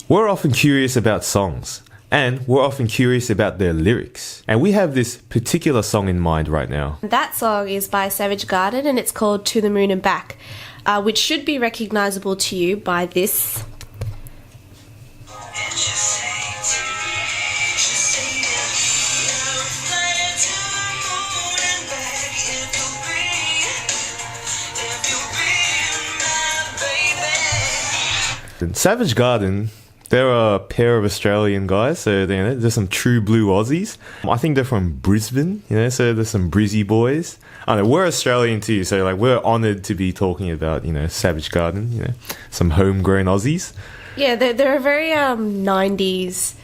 We're often curious about songs, and we're often curious about their lyrics. And we have this particular song in mind right now. That song is by Savage Garden and it's called To the Moon and Back, which should be recognisable to you by this. Savage Garden, they're a pair of Australian guys, so they're some true blue Aussies. I think they're from Brisbane, so there's some Brizzy boys. I know, we're Australian too, so we're honoured to be talking about, Savage Garden, some homegrown Aussies. Yeah, they're a very 90s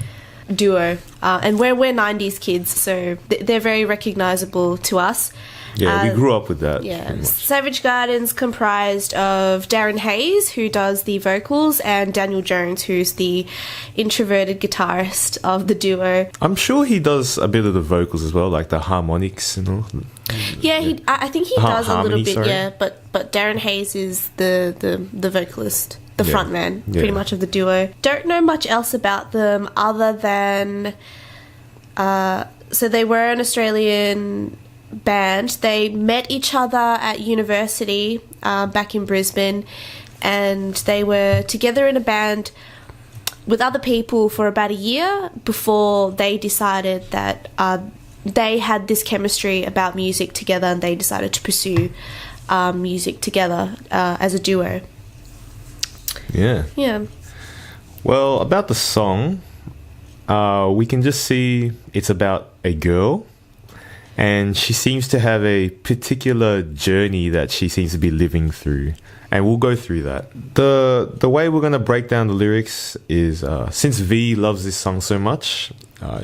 duo, and we're 90s kids, so they're very recognisable to us. Yeah, we grew up with that. Yeah, Savage Garden's comprised of Darren Hayes, who does the vocals, and Daniel Jones, who's the introverted guitarist of the duo. I'm sure he does a bit of the vocals as well, like the harmonics and all. Yeah, I think he does a little bit. Sorry. Yeah, but Darren Hayes is the vocalist, the frontman, pretty much of the duo. Don't know much else about them other than so they were an Australian band. They met each other at university back in Brisbane, and they were together in a band with other people for about a year before they decided that they had this chemistry about music together, and they decided to pursue music together as a duo. Yeah. Well, about the song, we can just see it's about a girl, and she seems to have a particular journey that she seems to be living through. And we'll go through that. The way we're going to break down the lyrics is, since V loves this song so much,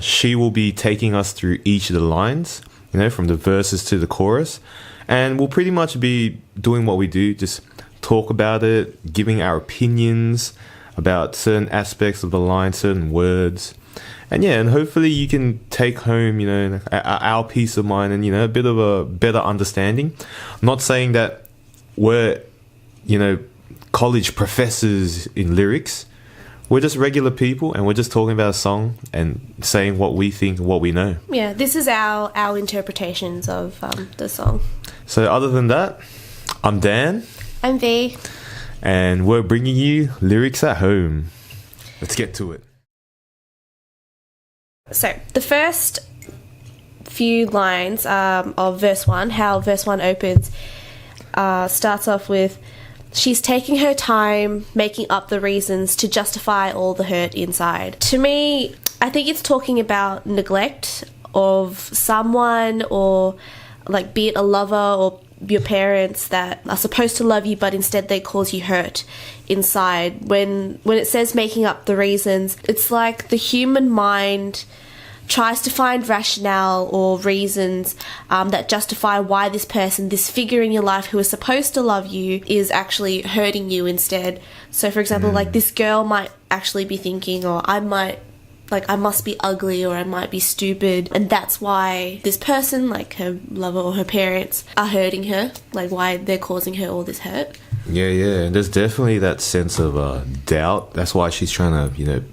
she will be taking us through each of the lines, from the verses to the chorus. And we'll pretty much be doing what we do, just talk about it, giving our opinions about certain aspects of the line, certain words. And hopefully you can take home, our peace of mind and, a bit of a better understanding. I'm not saying that we're, college professors in lyrics. We're just regular people, and we're just talking about a song and saying what we think and what we know. Yeah, this is our interpretations of the song. So other than that, I'm Dan. I'm V. And we're bringing you Lyrics at Home. Let's get to it. So, the first few lines of verse 1, how verse 1 opens, starts off with, she's taking her time making up the reasons to justify all the hurt inside. To me, I think it's talking about neglect of someone, or be it a lover or your parents that are supposed to love you, but instead they cause you hurt inside. When it says making up the reasons, it's like the human mind tries to find rationale or reasons that justify why this person, this figure in your life who is supposed to love you, is actually hurting you instead. So, for example, this girl might actually be thinking, or I must be ugly, or I might be stupid, and that's why this person, her lover or her parents, are hurting her, why they're causing her all this hurt. Yeah. There's definitely that sense of doubt. That's why she's trying to,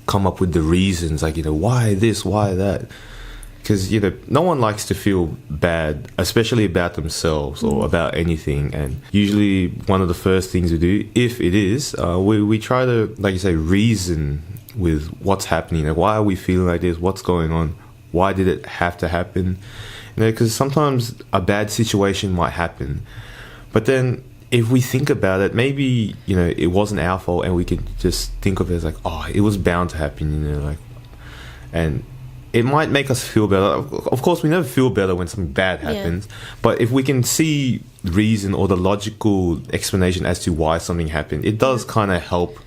come up with the reasons, why this, why that. Because, no one likes to feel bad, especially about themselves or about anything. And usually one of the first things we do, if it is, we try to, like you say, reason with what's happening. Why are we feeling like this? What's going on? Why did it have to happen? Because sometimes a bad situation might happen, but then if we think about it, maybe it wasn't our fault, and we could just think of it as it was bound to happen. And it might make us feel better. Of course, we never feel better when something bad happens, but if we can see reason or the logical explanation as to why something happened, it does kind of help,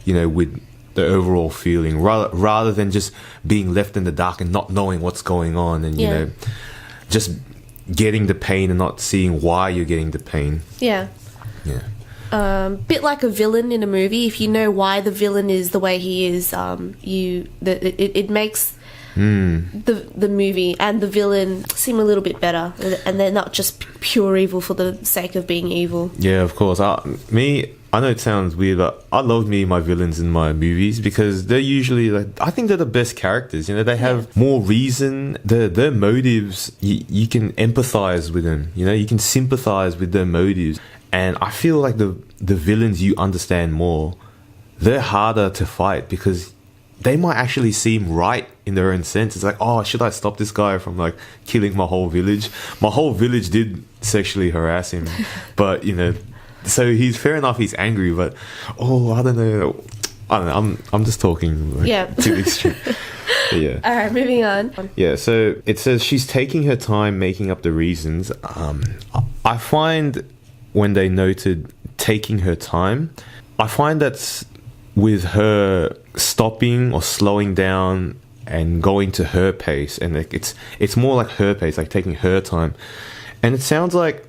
with the overall feeling, rather than just being left in the dark and not knowing what's going on, and just getting the pain and not seeing why you're getting the pain. Yeah. Bit like a villain in a movie. If you know why the villain is the way he is, it makes the movie and the villain seem a little bit better, and they're not just pure evil for the sake of being evil. Yeah, of course. Me, I know it sounds weird, but I love me my villains in my movies because they're usually like, I think they're the best characters. You know, they have more reason. Their motives, you can empathize with them. You know, you can sympathize with their motives. And I feel like the villains you understand more, they're harder to fight because they might actually seem right in their own sense. It's like, oh, should I stop this guy from like killing my whole village? My whole village did sexually harass him, but you know, so he's fair enough. He's angry, but I don't know. I'm just talking like, to the extreme. Yeah. All right, moving on. Yeah. So it says she's taking her time making up the reasons. I find when they noted taking her time, I find that's with her stopping or slowing down and going to her pace, and like it's more like her pace, like taking her time, and it sounds like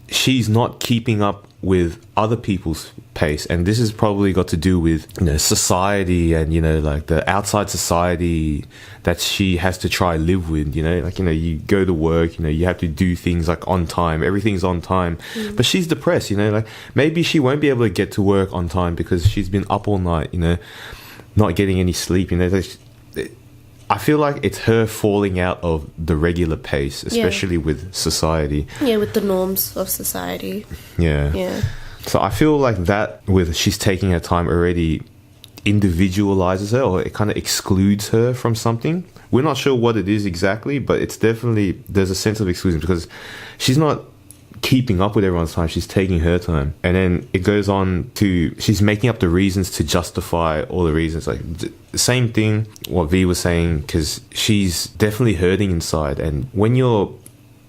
she's not keeping up with other people's pace, and this has probably got to do with, you know, society and, you know, like the outside society that she has to try live with. You know, like, you know, you go to work, you know, you have to do things like on time, everything's on time, but she's depressed. You know, like maybe she won't be able to get to work on time because she's been up all night, you know, not getting any sleep. You know, I feel like it's her falling out of the regular pace, especially with society. Yeah, with the norms of society. Yeah. Yeah. So I feel like that with she's taking her time already individualizes her, or it kind of excludes her from something. We're not sure what it is exactly, but it's definitely, there's a sense of exclusion because she's not keeping up with everyone's time, she's taking her time. And then it goes on to, she's making up the reasons to justify all the reasons. Like the same thing what V was saying, because she's definitely hurting inside, and when you're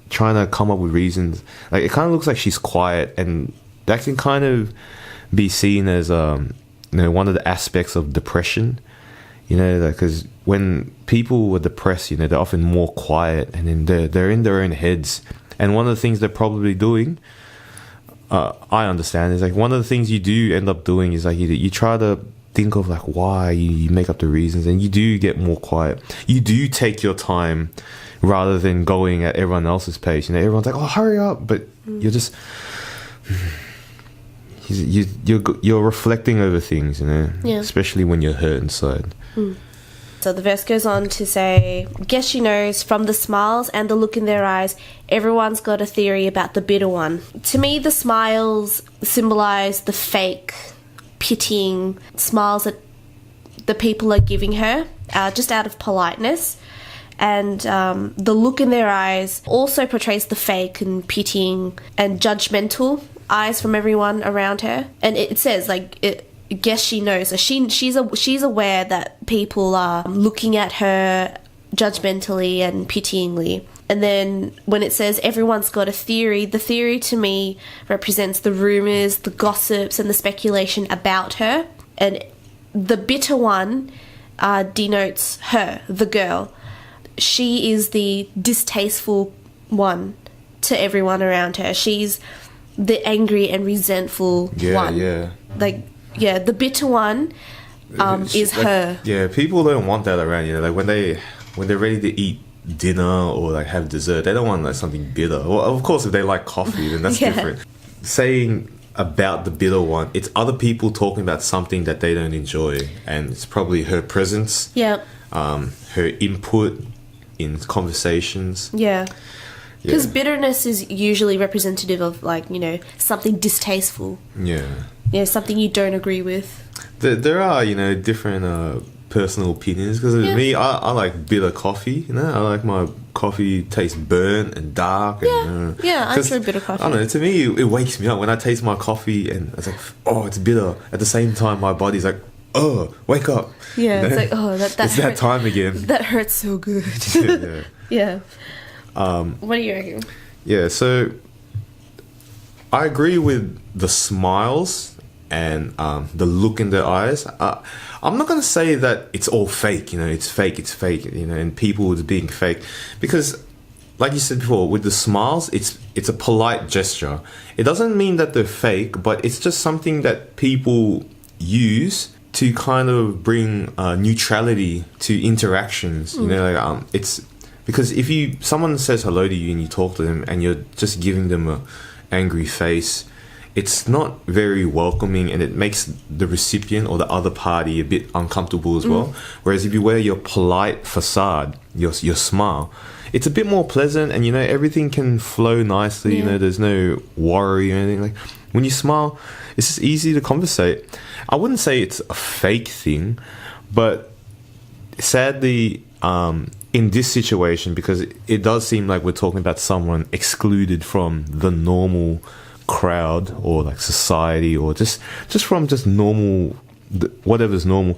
trying to come up with reasons, like it kind of looks like she's quiet, and that can kind of be seen as you know, one of the aspects of depression. You know, because when people are depressed, you know, they're often more quiet, and then they're in their own heads. And one of the things they're probably doing, I understand, is like one of the things you do end up doing is like you try to think of like why you make up the reasons, and you do get more quiet. You do take your time rather than going at everyone else's pace. You know, everyone's like, oh, hurry up, but you're just you're reflecting over things, you know, especially when you're hurt inside. So the verse goes on to say, guess she knows from the smiles and the look in their eyes, everyone's got a theory about the bitter one. To me, the smiles symbolize the fake, pitying smiles that the people are giving her, just out of politeness. And the look in their eyes also portrays the fake and pitying and judgmental eyes from everyone around her. And it says, like, guess she knows. So she's aware that people are looking at her judgmentally and pityingly. And then when it says everyone's got a theory, the theory to me represents the rumors, the gossips, and the speculation about her. And the bitter one denotes her, the girl. She is the distasteful one to everyone around her. She's the angry and resentful one. Yeah. Like, yeah, the bitter one is like, her. Yeah, people don't want that around, you know, like when they're ready to eat dinner or like have dessert, they don't want like something bitter. Well, of course, if they like coffee, then that's different. Saying about the bitter one, it's other people talking about something that they don't enjoy, and it's probably her presence, her input in conversations. Yeah. Because bitterness is usually representative of, like, you know, something distasteful. Yeah. Yeah, something you don't agree with. There are, you know, different personal opinions. Because me, I like bitter coffee, you know. I like my coffee tastes burnt and dark. And, I'm sure bitter coffee. I don't know, to me, it wakes me up when I taste my coffee and it's like, oh, it's bitter. At the same time, my body's like, oh, wake up. Yeah, you know? it's like, oh, that it's that time again. That hurts so good. Yeah. What do you reckon? Yeah, so I agree with the smiles and the look in their eyes. I'm not going to say that it's all fake, you know, it's fake, you know, and people is being fake. Because, like you said before, with the smiles, it's a polite gesture. It doesn't mean that they're fake, but it's just something that people use to kind of bring neutrality to interactions. You know, like it's because if someone says hello to you and you talk to them and you're just giving them a angry face, it's not very welcoming, and it makes the recipient or the other party a bit uncomfortable as well. Whereas if you wear your polite facade, your smile, it's a bit more pleasant, and everything can flow nicely. There's no worry or anything. Like when you smile, it's just easy to conversate. I wouldn't say it's a fake thing, but sadly, in this situation, because it does seem like we're talking about someone excluded from the normal crowd or like society, or just from just normal, whatever's normal.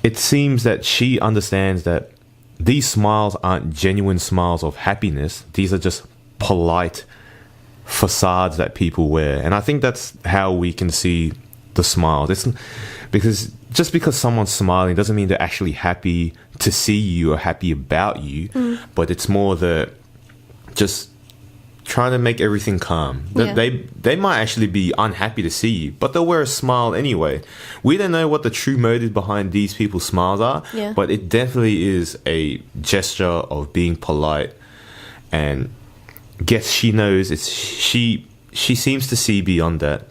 It seems that she understands that these smiles aren't genuine smiles of happiness. These are just polite facades that people wear. And I think that's how we can see the smiles. It's because just because someone's smiling doesn't mean they're actually happy to see you or happy about you, but it's more the just trying to make everything calm. They might actually be unhappy to see you, but they'll wear a smile anyway. We don't know what the true motive behind these people's smiles are, but it definitely is a gesture of being polite. And guess she knows she seems to see beyond that.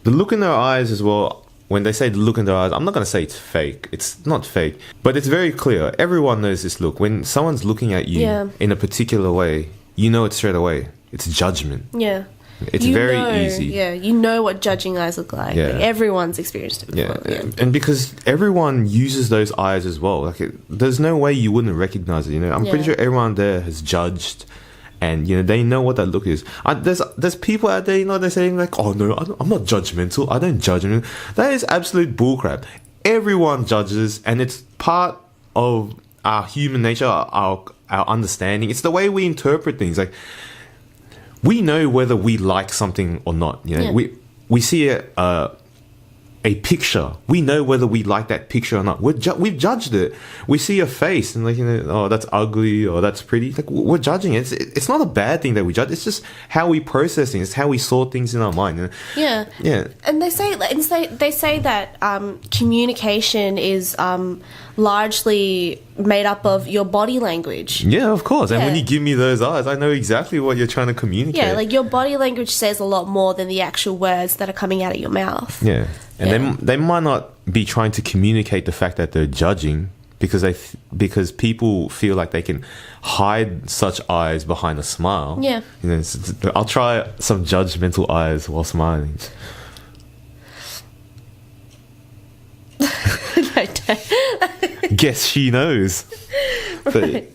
The look in their eyes as well. When they say the look in their eyes, I'm not going to say it's fake. It's not fake, but it's very clear. Everyone knows this look. When someone's looking at you in a particular way, you know it straight away. It's judgment. Yeah. It's very easy. Yeah, you know what judging eyes look like. Yeah. Like everyone's experienced it before. Yeah. And because everyone uses those eyes as well. Like there's no way you wouldn't recognize it. I'm pretty sure everyone there has judged. And they know what that look is. There's people out there, they're saying like, "Oh no, I'm not judgmental. I don't judge." That is absolute bullcrap. Everyone judges, and it's part of our human nature, our understanding. It's the way we interpret things. Like we know whether we like something or not. We see a picture. We know whether we like that picture or not. We've judged it. We see a face and like, oh, that's ugly or that's pretty. Like we're judging it. It's not a bad thing that we judge. It's just how we process things. It's how we sort things in our mind. Yeah. And they say that communication is largely made up of your body language. Yeah, of course. And when you give me those eyes, I know exactly what you're trying to communicate. Yeah, like your body language says a lot more than the actual words that are coming out of your mouth. Yeah. And they might not be trying to communicate the fact that they're judging because people feel like they can hide such eyes behind a smile. Yeah. I'll try some judgmental eyes while smiling. Guess she knows. But,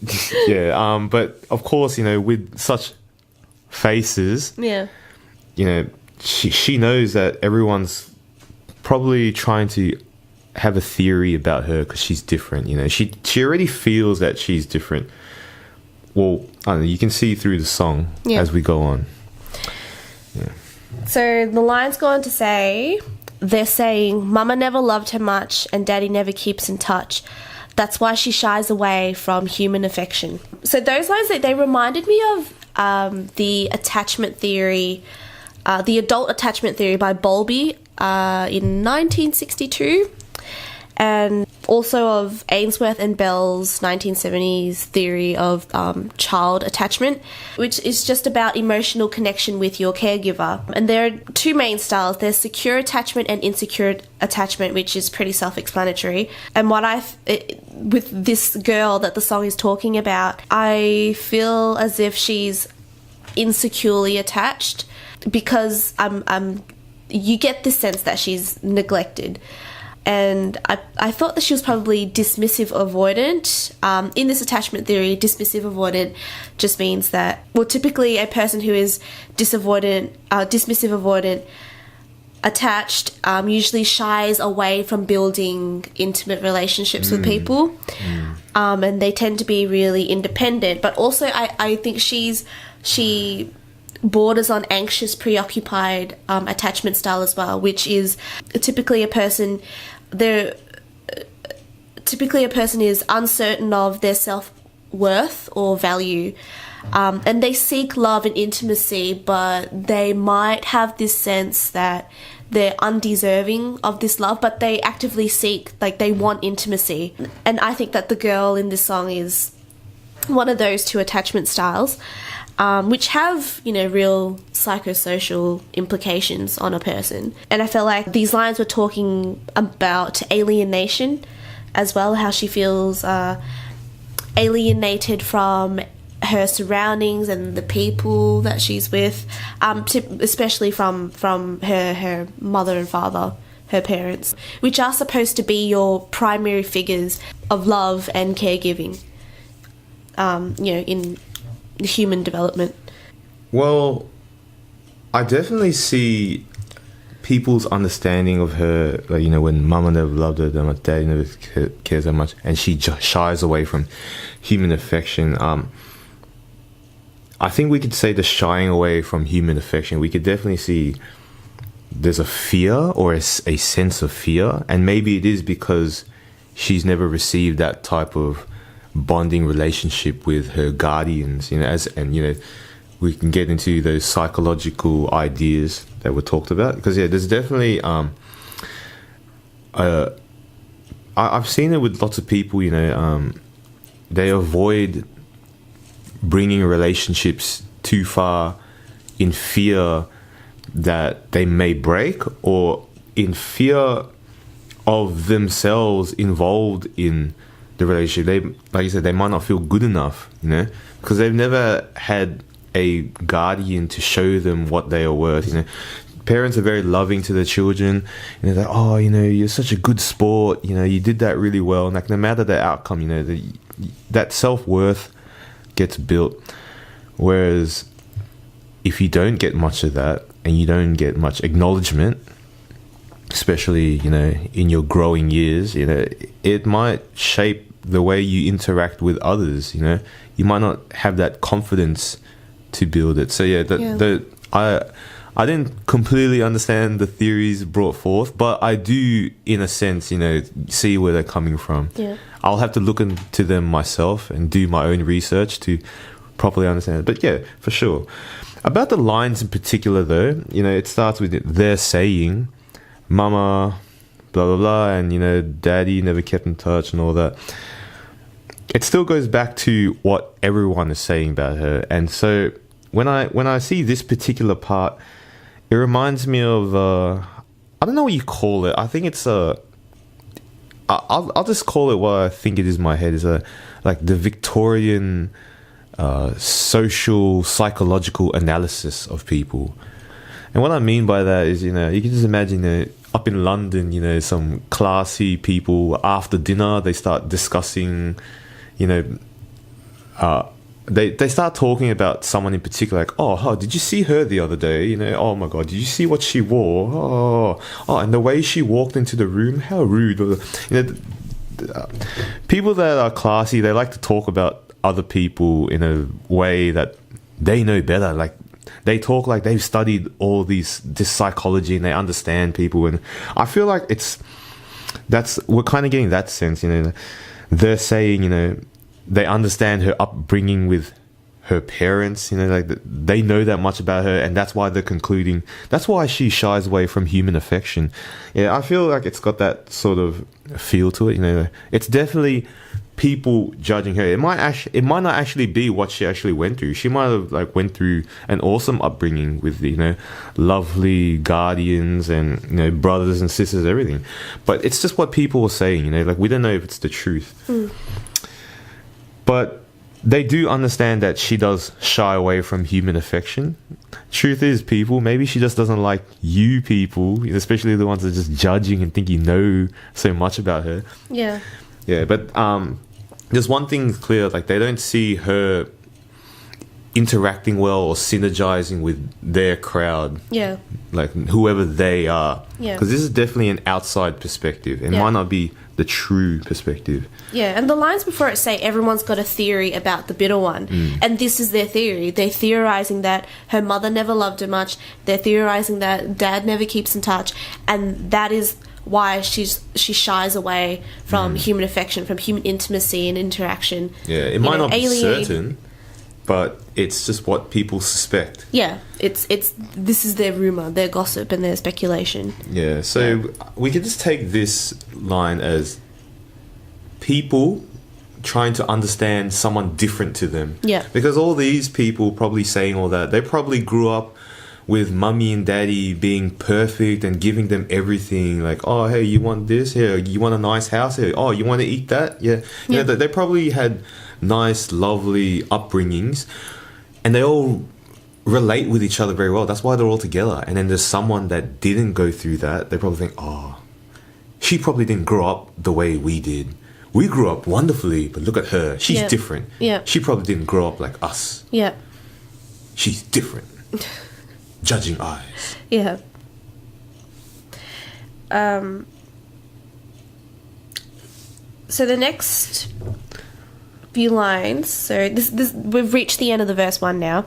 but of course, with such faces, she knows that everyone's probably trying to have a theory about her because she's different. She already feels that she's different. Well, I don't know, you can see through the song as we go on. Yeah. So the line's go on to say, they're saying, Mama never loved her much and Daddy never keeps in touch. That's why she shies away from human affection. So those lines, they reminded me of the attachment theory, the adult attachment theory by Bowlby in 1962, and also of Ainsworth and Bell's 1970s theory of child attachment, which is just about emotional connection with your caregiver. And there are two main styles. There's secure attachment and insecure attachment, which is pretty self-explanatory. And with this girl that the song is talking about, I feel as if she's insecurely attached because you get this sense that she's neglected. And I thought that she was probably dismissive avoidant. In this attachment theory, dismissive avoidant just means that, well, typically a person who is dismissive avoidant attached usually shies away from building intimate relationships with people. And they tend to be really independent. But also I think she borders on anxious, preoccupied attachment style as well, which is typically a person is uncertain of their self-worth or value, and they seek love and intimacy, but they might have this sense that they're undeserving of this love, but they actively seek, like, they want intimacy. And I think that the girl in this song is one of those two attachment styles. which have, real psychosocial implications on a person. And I felt like these lines were talking about alienation as well, how she feels alienated from her surroundings and the people that she's with, especially from her mother and father, her parents, which are supposed to be your primary figures of love and caregiving, in human development. Well, I definitely see people's understanding of her, like, when mama never loved her that much, daddy never cares that much, and she shies away from human affection. I think we could say the shying away from human affection, we could definitely see there's a fear or a sense of fear, and maybe it is because she's never received that type of bonding relationship with her guardians, we can get into those psychological ideas that were talked about, because there's definitely I've seen it with lots of people. They avoid bringing relationships too far in fear that they may break, or in fear of themselves involved in the relationship. They, like you said, they might not feel good enough, because they've never had a guardian to show them what they are worth. Parents are very loving to their children, and they're like, oh, you're such a good sport, you did that really well, and like, no matter the outcome, that self-worth gets built. Whereas if you don't get much of that, and you don't get much acknowledgement, especially in your growing years, it might shape the way you interact with others. You might not have that confidence to build it. So I didn't completely understand the theories brought forth, but I do, in a sense, see where they're coming from. Yeah. I'll have to look into them myself and do my own research to properly understand it. But yeah, for sure. About the lines in particular, though, it starts with they're saying, mama, blah, blah, blah, and, daddy never kept in touch and all that. It still goes back to what everyone is saying about her. And so when I see this particular part, it reminds me of, I don't know what you call it. I think it's I'll just call it what I think it is in my head, is like the Victorian social psychological analysis of people. And what I mean by that is, you can just imagine up in London, some classy people, after dinner they start discussing, they start talking about someone in particular, like, oh, did you see her the other day? Oh my god, did you see what she wore? Oh, and the way she walked into the room, how rude. People that are classy, they like to talk about other people in a way that they know better. Like, they talk like they've studied all this psychology and they understand people. And I feel like we're kind of getting that sense. They're saying, they understand her upbringing with her parents, like they know that much about her, and that's why they're concluding that's why she shies away from human affection. Yeah, I feel like it's got that sort of feel to it. It's definitely people judging her. It might not actually be what she actually went through. She might have went through an awesome upbringing with lovely guardians and brothers and sisters, everything. But it's just what people are saying. We don't know if it's the truth. But they do understand that she does shy away from human affection. Truth is, people, maybe she just doesn't like you people, especially the ones that are just judging and think you know so much about her. Yeah. Yeah, but there's one thing clear, they don't see her interacting well or synergizing with their crowd. Yeah. Whoever they are. Yeah. Because this is definitely an outside perspective. It might not be the true perspective. Yeah, and the lines before it say everyone's got a theory about the bitter one. And this is their theory. They're theorizing that her mother never loved her much. They're theorizing that dad never keeps in touch. And that is why she shies away from human affection, from human intimacy and interaction. Yeah, it might not be certain, but it's just what people suspect. Yeah, it's this is their rumor, their gossip, and their speculation. Yeah, so we could just take this line as people trying to understand someone different to them. Yeah. Because all these people probably saying all that, they probably grew up with mummy and daddy being perfect and giving them everything. Like, oh, hey, you want this? Here, you want a nice house? Here, oh, you want to eat that? Yeah. You know, they probably had nice, lovely upbringings, and they all relate with each other very well. That's why they're all together. And then there's someone that didn't go through that. They probably think, oh, she probably didn't grow up the way we did. We grew up wonderfully, but look at her. She's different. Yeah. She probably didn't grow up like us. Yeah. She's different. Judging eyes. Yeah. So the next few lines. So this we've reached the end of the verse 1 now.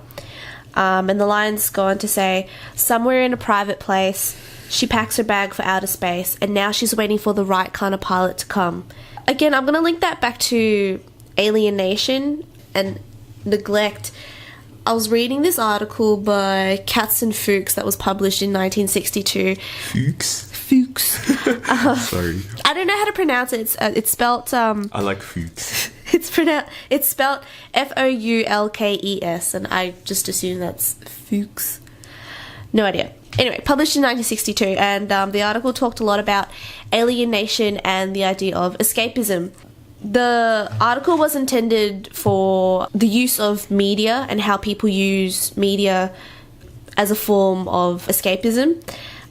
And the lines go on to say, somewhere in a private place, she packs her bag for outer space, and now she's waiting for the right kind of pilot to come. Again, I'm going to link that back to alienation and neglect. I was reading this article by Katz and Fuchs that was published in 1962. Fuchs? Fuchs. Sorry. I don't know how to pronounce it. It's spelt... I like Fuchs. It's spelled Foulkes, and I just assume that's Fuchs. No idea. Anyway, published in 1962, and the article talked a lot about alienation and the idea of escapism. The article was intended for the use of media and how people use media as a form of escapism.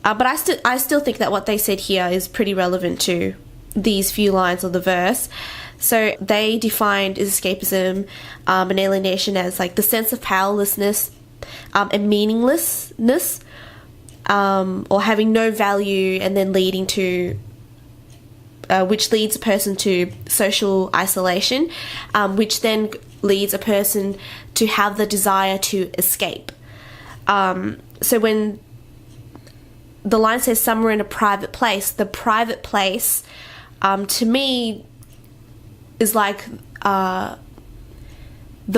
But I still think that what they said here is pretty relevant to these few lines of the verse. So they defined escapism and alienation as like the sense of powerlessness and meaninglessness, or having no value, and then leading to which leads a person to social isolation, which then leads a person to have the desire to escape. So when the line says somewhere in a private place, the private place to me is like the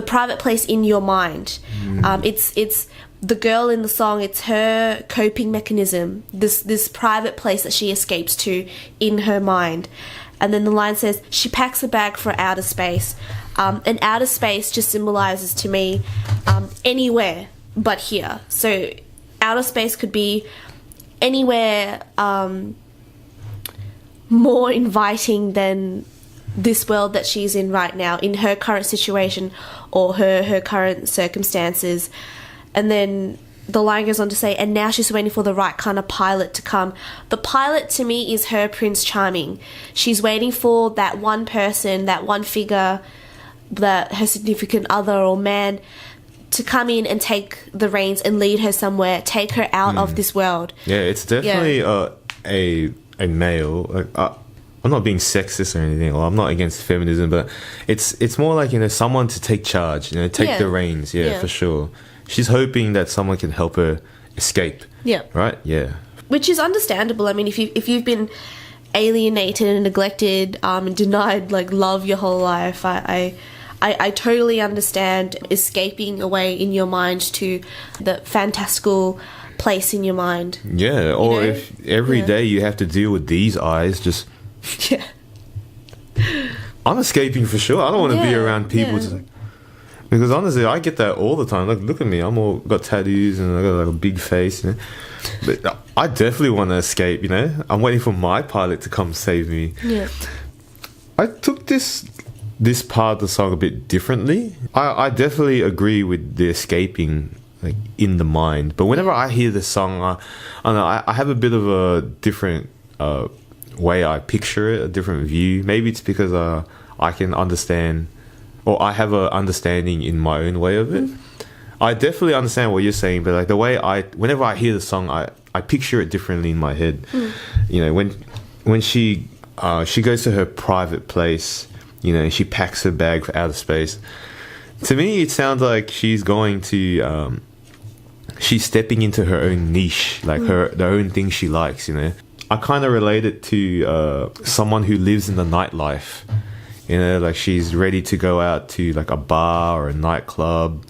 private place in your mind. It's the girl in the song, it's her coping mechanism, this private place that she escapes to in her mind. And then the line says she packs a bag for outer space, and outer space just symbolizes to me anywhere but here. So outer space could be anywhere more inviting than this world that she's in right now, in her current situation or her current circumstances. And then the line goes on to say, and now she's waiting for the right kind of pilot to come. The pilot to me is her Prince Charming. She's waiting for that one person, that one figure, that her significant other or man, to come in and take the reins and lead her somewhere, take her out of this world. Yeah, it's definitely a male. Like, I'm not being sexist or anything, or I'm not against feminism, but it's more like, someone to take charge, take the reins, for sure. She's hoping that someone can help her escape. Yeah. Right? Yeah. Which is understandable. I mean, if you've been alienated and neglected and denied like love your whole life, I totally understand escaping away in your mind to the fantastical place in your mind. Yeah, or if every day you have to deal with these eyes, just... Yeah. I'm escaping for sure. I don't want to be around people just like... Because honestly, I get that all the time. Like, look at me. I'm all got tattoos and I got like a big face, But I definitely want to escape, I'm waiting for my pilot to come save me. Yeah. I took this part of the song a bit differently. I definitely agree with the escaping, like, in the mind. But whenever I hear this song, I don't know, I have a bit of a different way I picture it, a different view. Maybe it's because I can understand, or I have an understanding in my own way of it. I definitely understand what you're saying, but like the way whenever I hear the song, I picture it differently in my head. When she goes to her private place, she packs her bag for outer space. To me, it sounds like she's going to, she's stepping into her own niche, like the own thing she likes. I kind of relate it to someone who lives in the nightlife. Like she's ready to go out to like a bar or a nightclub,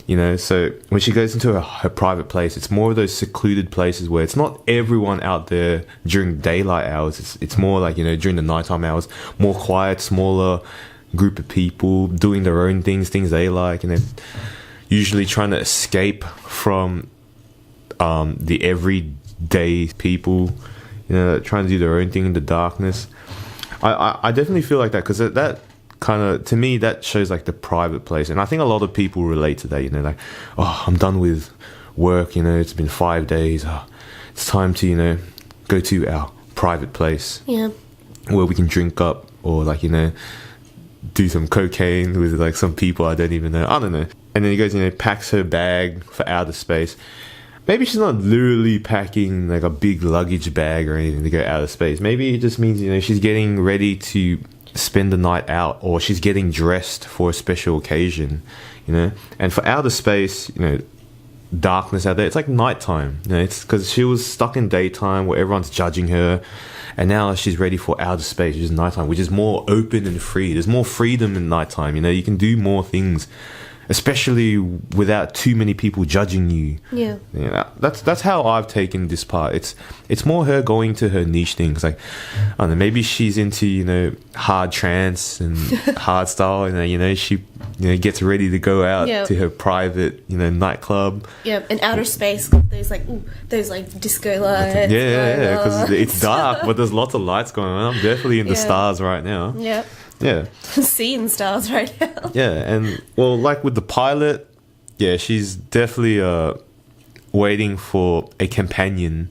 so when she goes into her private place, it's more of those secluded places where it's not everyone out there during daylight hours. It's more like, during the nighttime hours, more quiet, smaller, group of people doing their own things they like, and then usually trying to escape from the everyday people, trying to do their own thing in the darkness. I definitely feel like that, because that kind of, to me, that shows like the private place. And I think a lot of people relate to that, like, oh, I'm done with work, it's been 5 days, it's time to, go to our private place. Yeah. Where we can drink up, or like, do some cocaine with like some people I don't even know. I don't know. And then he goes, packs her bag for outer space. Maybe she's not literally packing like a big luggage bag or anything to go outer space. Maybe it just means, she's getting ready to spend the night out, or she's getting dressed for a special occasion, And for outer space, darkness out there, it's like nighttime. It's because she was stuck in daytime where everyone's judging her, and now she's ready for outer space, which is nighttime, which is more open and free. There's more freedom in nighttime. You can do more things, especially without too many people judging you. Yeah. That's how I've taken this part. It's more her going to her niche things. Like, I don't know, maybe she's into, hard trance and hard style, she gets ready to go out to her private, nightclub. Yeah, and outer space, those disco lights. Yeah, because it's dark, but there's lots of lights going on. I'm definitely in the stars right now. Yeah. Yeah. Seeing stars right now. Yeah, and well, like with the pilot, she's definitely waiting for a companion.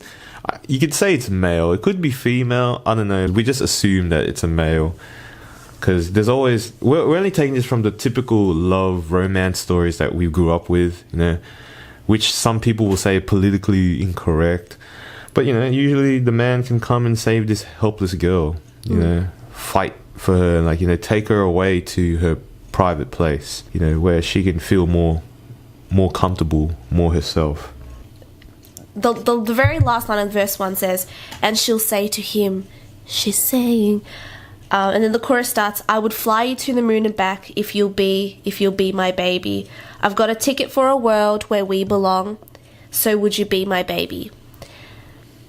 You could say it's male. It could be female. I don't know. We just assume that it's a male, because there's always, we're only taking this from the typical love romance stories that we grew up with, which some people will say are politically incorrect. But usually the man can come and save this helpless girl. Fight for her, like, take her away to her private place, where she can feel more comfortable, more herself. The very last line of verse 1 says, and she'll say to him, she's saying, and then the chorus starts, I would fly you to the moon and back if you'll be my baby. I've got a ticket for a world where we belong, so would you be my baby?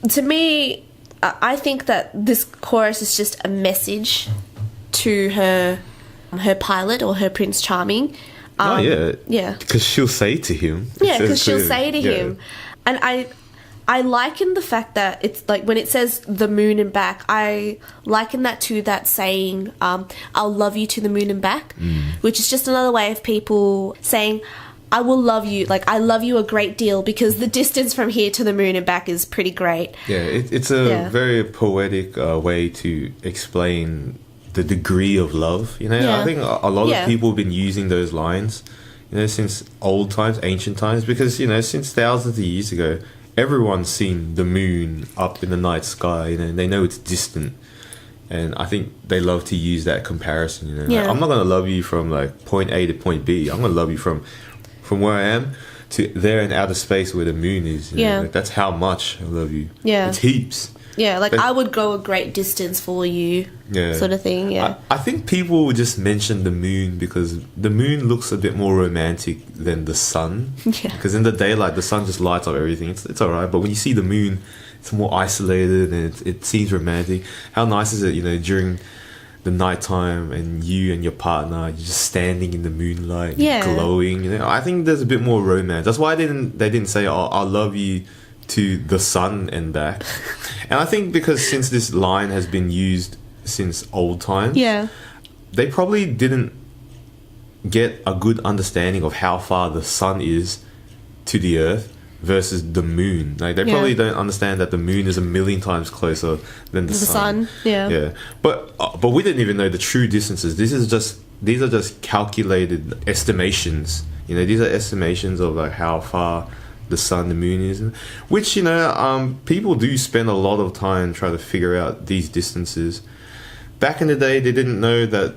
To me, I think that this chorus is just a message to her pilot, or her Prince Charming. Yeah. Because she'll say to him. Yeah, because she'll say to him. And I liken the fact that it's like when it says the moon and back, I liken that to that saying, I'll love you to the moon and back, which is just another way of people saying, I will love you, like I love you a great deal, because the distance from here to the moon and back is pretty great. Yeah, it's a very poetic way to explain the degree of love. I think a lot of people have been using those lines, since old times, ancient times, because since thousands of years ago, everyone's seen the moon up in the night sky, and they know it's distant. And I think they love to use that comparison. Like, I'm not going to love you from like point A to point B. I'm going to love you from where I am to there in outer space where the moon is. Like, that's how much I love you. Yeah. It's heaps. Yeah, like, I would go a great distance for you, sort of thing, I think people would just mention the moon because the moon looks a bit more romantic than the sun. Yeah. Because in the daylight, the sun just lights up everything. It's alright, but when you see the moon, it's more isolated and it seems romantic. How nice is it, during the nighttime and you and your partner, you're just standing in the moonlight, glowing. I think there's a bit more romance. That's why they didn't say, oh, I'll love you to the sun and back. And I think because since this line has been used since old times, they probably didn't get a good understanding of how far the sun is to the earth versus the moon. Like, they probably don't understand that the moon is 1,000,000 times closer than the sun. But we didn't even know the true distances. These are just calculated estimations. These are estimations of like how far the sun, the moon is, which people do spend a lot of time trying to figure out these distances. Back in the day, they didn't know that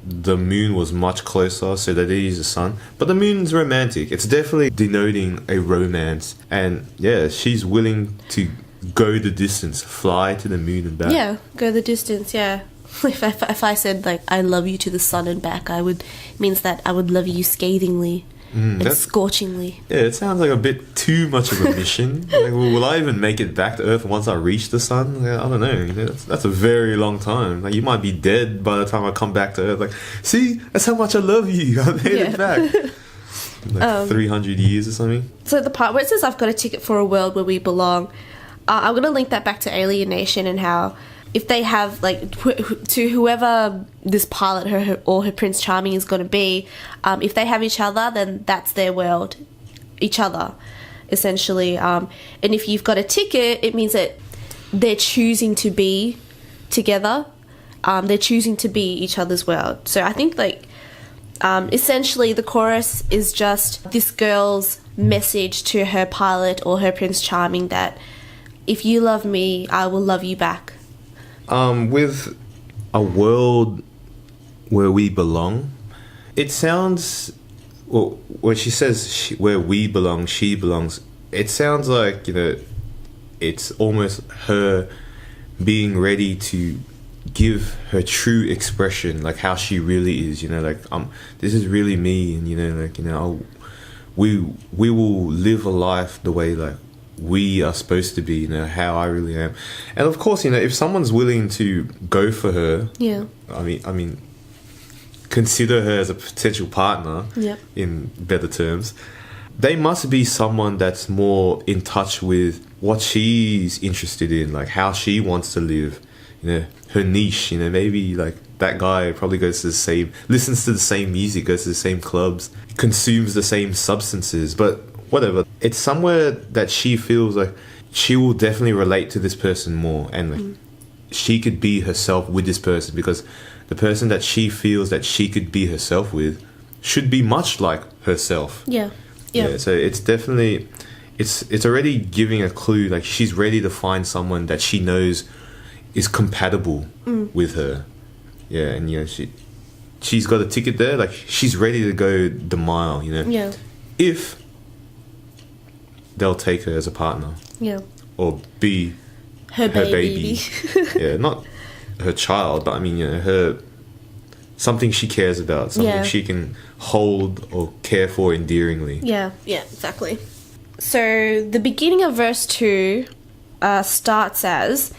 the moon was much closer, so they did use the sun. But the moon's romantic. It's definitely denoting a romance, and she's willing to go the distance, fly to the moon and back. Yeah, go the distance. Yeah. If I said like I love you to the sun and back, means that I would love you scathingly. and that's- scorchingly. Yeah, it sounds like a bit too much of a mission. Like, will I even make it back to Earth once I reach the sun? I don't know. That's a very long time. Like, you might be dead by the time I come back to Earth. Like, see, that's how much I love you. I made it back. Like 300 years or something. So the part where it says I've got a ticket for a world where we belong, I'm going to link that back to Alienation and how if they have, like, to whoever this pilot or her Prince Charming is going to be, if they have each other, then that's their world. Each other, essentially. And if you've got a ticket, it means that they're choosing to be together. They're choosing to be each other's world. So I think, like, essentially the chorus is just this girl's message to her pilot or her Prince Charming that if you love me, I will love you back. With a world where we belong, it sounds... Well, when she says where we belong, she belongs, it sounds like, it's almost her being ready to give her true expression, like how she really is, this is really me, and we will live a life the way, like, we are supposed to be, how I really am. And of course, if someone's willing to go for her, Yeah. I mean consider her as a potential partner, Yep. in better terms, they must be someone that's more in touch with what she's interested in, like how she wants to live, her niche, maybe like that guy probably listens to the same music, goes to the same clubs, consumes the same substances, but whatever. It's somewhere that she feels like she will definitely relate to this person more, and like she could be herself with this person, because the person that she feels that she could be herself with should be much like herself. Yeah. Yeah, so it's definitely, it's already giving a clue, like she's ready to find someone that she knows is compatible with her. Yeah, and she's got a ticket there, like she's ready to go the mile, Yeah. if they'll take her as a partner Yeah. or be Her baby. yeah, not her child, but I mean, her something she cares about, something Yeah. she can hold or care for endearingly. Yeah, exactly. So the beginning of verse 2 starts as,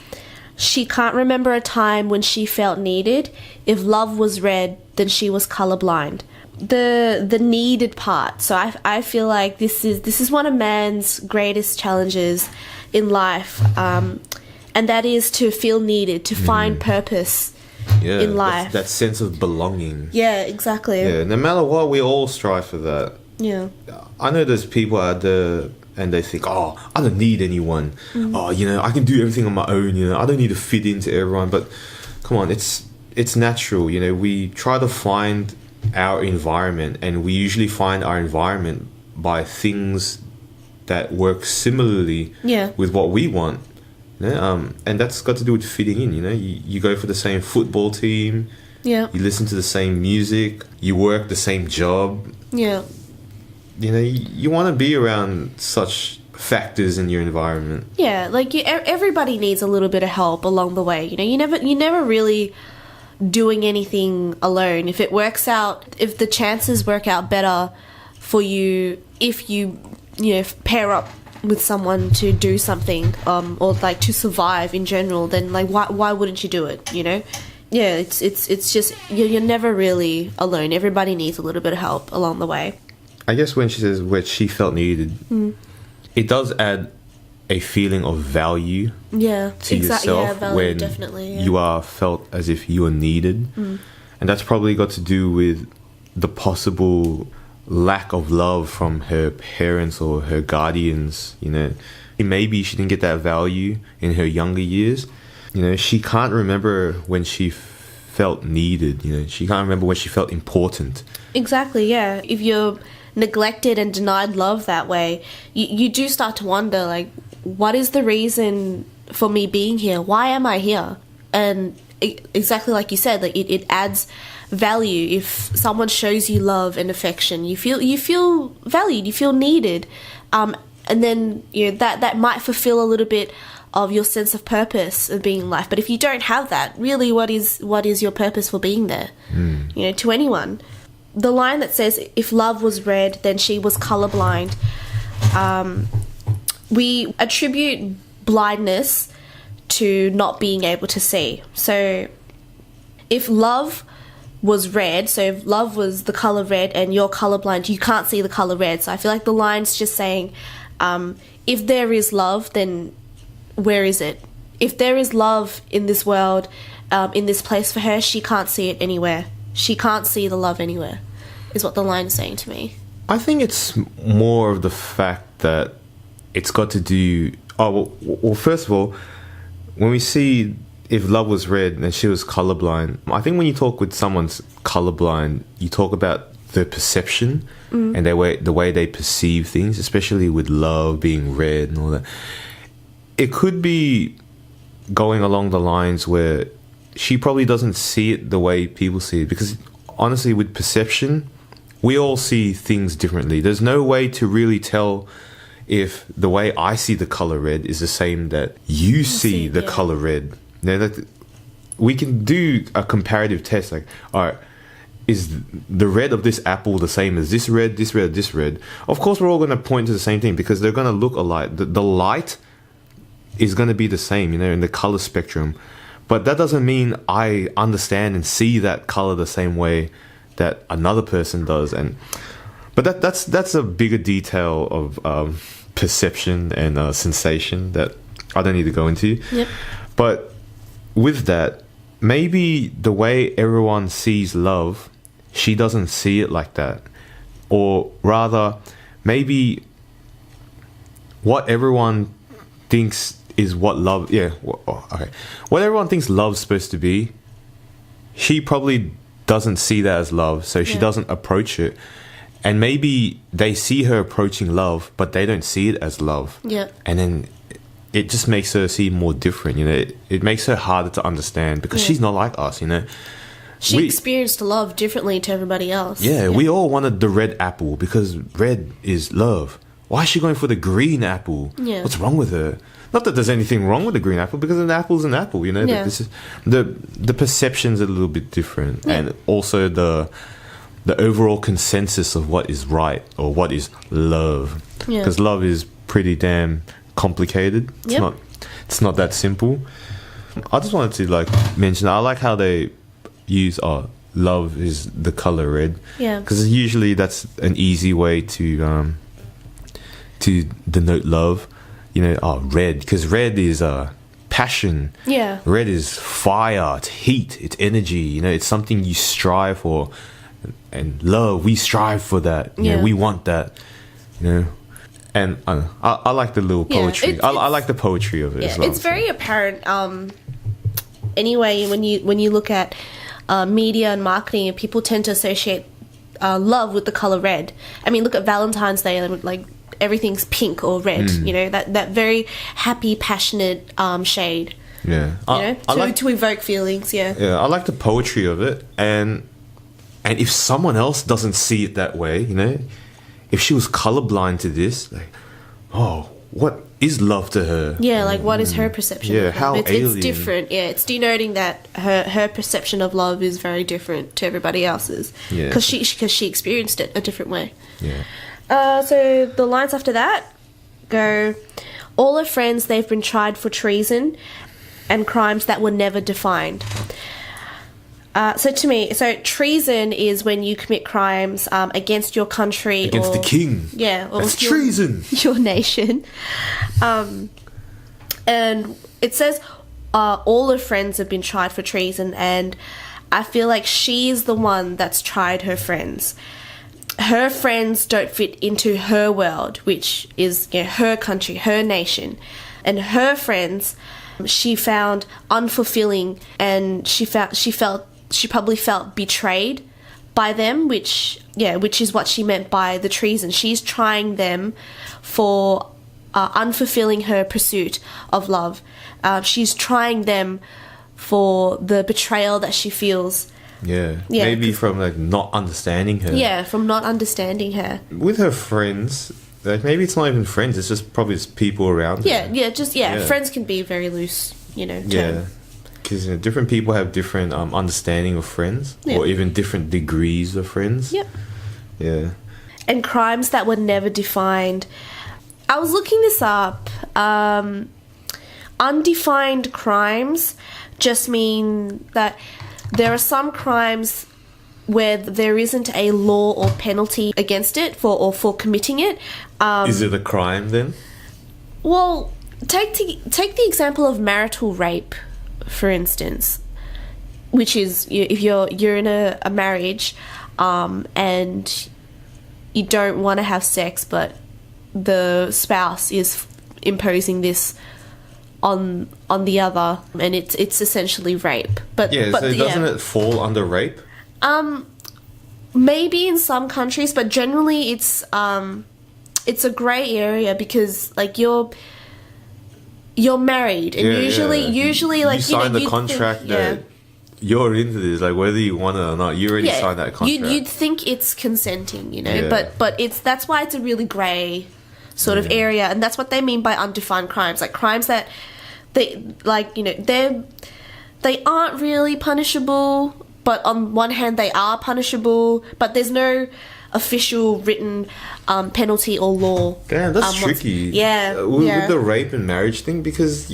she can't remember a time when she felt needed. If love was red, then she was colorblind. The needed part. So I feel like this is one of man's greatest challenges in life, and that is to feel needed, to find purpose in life. That sense of belonging. Yeah, exactly. Yeah, no matter what, we all strive for that. Yeah. I know there's people out there and they think, oh, I don't need anyone. Oh, I can do everything on my own. I don't need to fit into everyone. But come on, it's natural. We try to find our environment, and we usually find our environment by things that work similarly with what we want. And that's got to do with fitting in. You go for the same football team. Yeah. You listen to the same music. You work the same job. Yeah. You want to be around such factors in your environment. Yeah, like everybody needs a little bit of help along the way. You never really doing anything alone. If it works out, if the chances work out better for you, if you pair up with someone to do something, or like to survive in general, then like why wouldn't you do it? Yeah, it's just you're never really alone. Everybody needs a little bit of help along the way. I guess when she says where she felt needed, it does add a feeling of value to yourself, yeah, value, when definitely, yeah. you are felt as if you are needed. And that's probably got to do with the possible lack of love from her parents or her guardians. Maybe she didn't get that value in her younger years. She can't remember when she felt needed. She can't remember when she felt important. Exactly, yeah. If you're neglected and denied love that way, you do start to wonder, like, what is the reason for me being here? Why am I here? And exactly like you said, like it adds value. If someone shows you love and affection, you feel valued, you feel needed, and then that might fulfill a little bit of your sense of purpose of being in life. But if you don't have that, really, what is your purpose for being there? To anyone. the line that says, if love was red, then she was colorblind. We attribute blindness to not being able to see. So if love was red, so if love was the color red and you're colorblind, you can't see the color red. So I feel like the line's just saying, if there is love, then where is it? If there is love in this world, in this place for her, she can't see it anywhere. She can't see the love anywhere, is what the line is saying to me. I think it's more of the fact that it's got to do... well, first of all, when we see if love was red and she was colorblind, I think when you talk with someone's colorblind, you talk about the perception and the way they perceive things, especially with love being red and all that. It could be going along the lines where she probably doesn't see it the way people see it, because honestly, with perception, we all see things differently. There's no way to really tell if the way I see the color red is the same that you see the color red. Now, that we can do a comparative test, like, all right, is the red of this apple the same as this red, this red, this red? Of course, we're all going to point to the same thing because they're going to look alike. The light is going to be the same, in the color spectrum. But that doesn't mean I understand and see that color the same way that another person does. But that's a bigger detail of perception and sensation that I don't need to go into. Yep. But with that, maybe the way everyone sees love, she doesn't see it like that. Or rather, maybe what everyone thinks is what love... What everyone thinks love's supposed to be, she probably doesn't see that as love, so she doesn't approach it. And maybe they see her approaching love, but they don't see it as love. Yeah. And then it just makes her seem more different, It makes her harder to understand because she's not like us, She experienced love differently to everybody else. Yeah, we all wanted the red apple because red is love. Why is she going for the green apple? Yeah. What's wrong with her? Not that there's anything wrong with the green apple, because an apple's an apple, Yeah. This is, the perception's a little bit different, and also the overall consensus of what is right or what is love. Because love is pretty damn complicated. It's not that simple. I just wanted to mention, I like how they use love is the color red. Yeah. Because usually that's an easy way to denote love. Red, because red is passion. Yeah. Red is fire, it's heat, it's energy. It's something you strive for. And love, we strive for that. We want that. And I like the little poetry. I like the poetry of it as well. It's very apparent. Anyway, when you look at media and marketing, people tend to associate love with the color red. I mean, look at Valentine's Day, like everything's pink or red. That very happy, passionate shade. Yeah, to evoke feelings. Yeah, I like the poetry of it, and if someone else doesn't see it that way, if she was colorblind to this, what is love to her? Yeah, what is her perception? Yeah, of love? how alien. It's different. Yeah, it's denoting that her perception of love is very different to everybody else's. Yeah, because she experienced it a different way. Yeah. So the lines after that go, all her friends, they've been tried for treason and crimes that were never defined. So to me, treason is when you commit crimes against your country. Against the king. Yeah. Or that's treason. Your nation. And it says all her friends have been tried for treason, and I feel like she's the one that's tried her friends. Her friends don't fit into her world, which is her country, her nation. And her friends, she found unfulfilling, and she probably felt betrayed by them, which is what she meant by the treason. She's trying them for unfulfilling her pursuit of love. She's trying them for the betrayal that she feels. Yeah, maybe from not understanding her. Yeah, from not understanding her. With her friends, maybe it's not even friends. It's just probably people around her. Friends can be very loose, term. Yeah. because different people have different understanding of friends, Yeah. or even different degrees of friends. Yep. Yeah. And crimes that were never defined. I was looking this up. Undefined crimes just mean that there are some crimes where there isn't a law or penalty against it for committing it. Is it a crime then? Well, take the example of marital rape, for instance, which is if you're in a marriage, and you don't want to have sex, but the spouse is imposing this on the other, and it's essentially rape. But Yeah, but so doesn't it fall under rape? Maybe in some countries, but generally it's a grey area because like you're married, and usually like you sign the you'd contract think, that you're into this, like whether you want it or not. You already signed that contract. You'd think it's consenting, Yeah. but that's why it's a really grey sort of area, and that's what they mean by undefined crimes, like crimes that they aren't really punishable, but on one hand they are punishable, but there's no official written penalty or law. Damn, that's tricky. With the rape and marriage thing, because